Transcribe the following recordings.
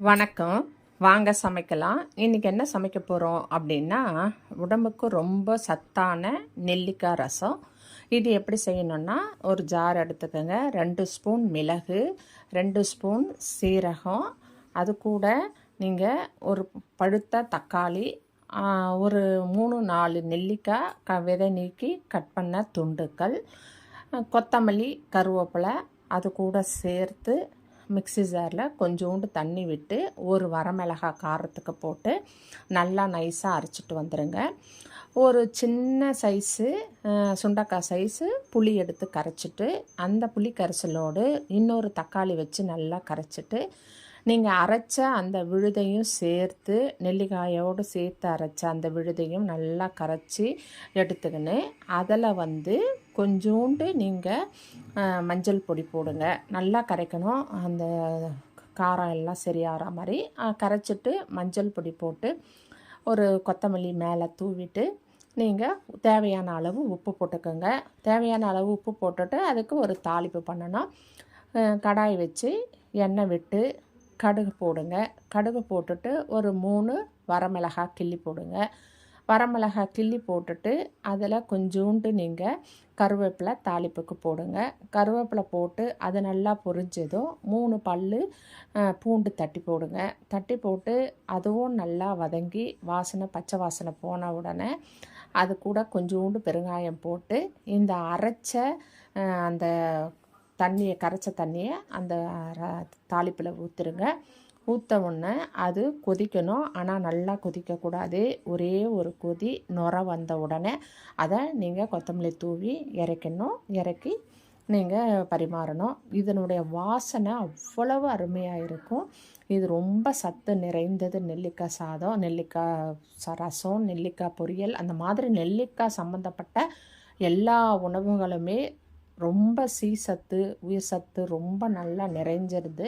வணக்கம். வாங்க சமைக்கலாம். இன்றைக்கி என்ன சமைக்க போகிறோம் அப்படின்னா, உடம்புக்கு ரொம்ப சத்தான நெல்லிக்காய் ரசம். இது எப்படி செய்யணுன்னா, ஒரு ஜார் எடுத்துக்கோங்க. 2 ஸ்பூன் மிளகு, 2 ஸ்பூன் சீரகம், அது கூட நீங்கள் ஒரு பழுத்த தக்காளி, ஒரு 3-4 நெல்லிக்காய் விதை நீக்கி கட் பண்ண துண்டுகள், கொத்தமல்லி, கருவேப்பிலை அது கூட சேர்த்து மிக்ஸி ஜாரில் கொஞ்சோண்டு தண்ணி விட்டு ஒரு வரமிளகாய் காரத்துக்கு போட்டு நல்லா நைஸாக அரைச்சிட்டு வந்துடுங்க. ஒரு சின்ன சைஸு சுண்டக்காய் சைஸு புளி எடுத்து கரைச்சிட்டு, அந்த புளி கரைசலோடு இன்னொரு தக்காளி வச்சு நல்லா கரைச்சிட்டு, நீங்கள் அரைச்ச அந்த விழுதையும் சேர்த்து, நெல்லிக்காயோடு சேர்த்து அரைச்ச அந்த விழுதையும் நல்லா கரைச்சி எடுத்துக்கின்னு, அதில் கொஞ்சோண்டு நீங்கள் மஞ்சள் பொடி போடுங்க. நல்லா கரைக்கணும். அந்த காரம் எல்லாம் சரியாகிற மாதிரி கரைச்சிட்டு மஞ்சள் பொடி போட்டு ஒரு கொத்தமல்லி மேலே தூவிட்டு நீங்கள் தேவையான அளவு உப்பு போட்டுக்கோங்க. தேவையான அளவு உப்பு போட்டுட்டு அதுக்கு ஒரு தாளிப்பு பண்ணணும். கடாய் வச்சு எண்ணெய் விட்டு கடுகு போடுங்க. கடுகு போட்டுட்டு ஒரு 3 வரமிளகாய் கிள்ளி போடுங்க. வரமிளகாய் கிள்ளி போட்டுட்டு அதில் கொஞ்சோண்டு நீங்கள் கருவேப்பிலை தாளிப்புக்கு போடுங்க. கருவேப்பிலை போட்டு அது நல்லா பொரிஞ்சதும் 3 பல் பூண்டு தட்டி போடுங்க. தட்டி போட்டு அதுவும் நல்லா வதங்கி பச்சை வாசனை போன உடனே அது கூட கொஞ்சோண்டு பெருங்காயம் போட்டு இந்த அரைச்ச அந்த கரைச்ச தண்ணியை அந்த தாளிப்பில் ஊற்றுருங்க. ஊற்ற உடனே அது கொதிக்கணும். ஆனால் நல்லா கொதிக்கக்கூடாது. ஒரே ஒரு கொதி நுர வந்த உடனே அதை நீங்கள் கொத்தமல்லி தூவி இறக்கணும். இறக்கி நீங்கள் பரிமாறணும். இதனுடைய வாசனை அவ்வளவு அருமையாக இருக்கும். இது ரொம்ப சத்து நிறைந்தது. நெல்லிக்காய் சாதம், நெல்லிக்காய் ரசம், நெல்லிக்காய் பொரியல், அந்த மாதிரி நெல்லிக்காய் சம்மந்தப்பட்ட எல்லா உணவுகளுமே ரொம்ப சத்து, உயிர் சத்து ரொம்ப நல்லா நிறைஞ்சிருது.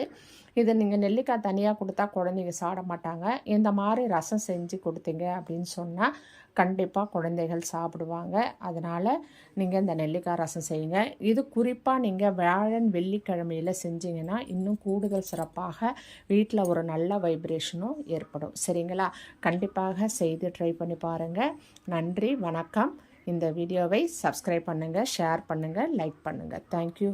இதை நீங்கள் நெல்லிக்காய் தனியாக கொடுத்தா குழந்தைங்க சாப்பிட மாட்டாங்க. இந்த மாதிரி ரசம் செஞ்சு கொடுத்தீங்க அப்படின்னு சொன்னால் கண்டிப்பாக குழந்தைகள் சாப்பிடுவாங்க. அதனால் நீங்கள் இந்த நெல்லிக்காய் ரசம் செய்யுங்க. இது குறிப்பாக நீங்கள் வியாழன் வெள்ளிக்கிழமையில் செஞ்சிங்கன்னா இன்னும் கூடுதல் சிறப்பாக வீட்டில் ஒரு நல்ல வைப்ரேஷனும் ஏற்படும். சரிங்களா? கண்டிப்பாக செய்து ட்ரை பண்ணி பாருங்கள். நன்றி, வணக்கம். இந்த வீடியோவை சப்ஸ்கிரைப் பண்ணுங்கள், ஷேர் பண்ணுங்கள், லைக் பண்ணுங்கள். தேங்க்யூ.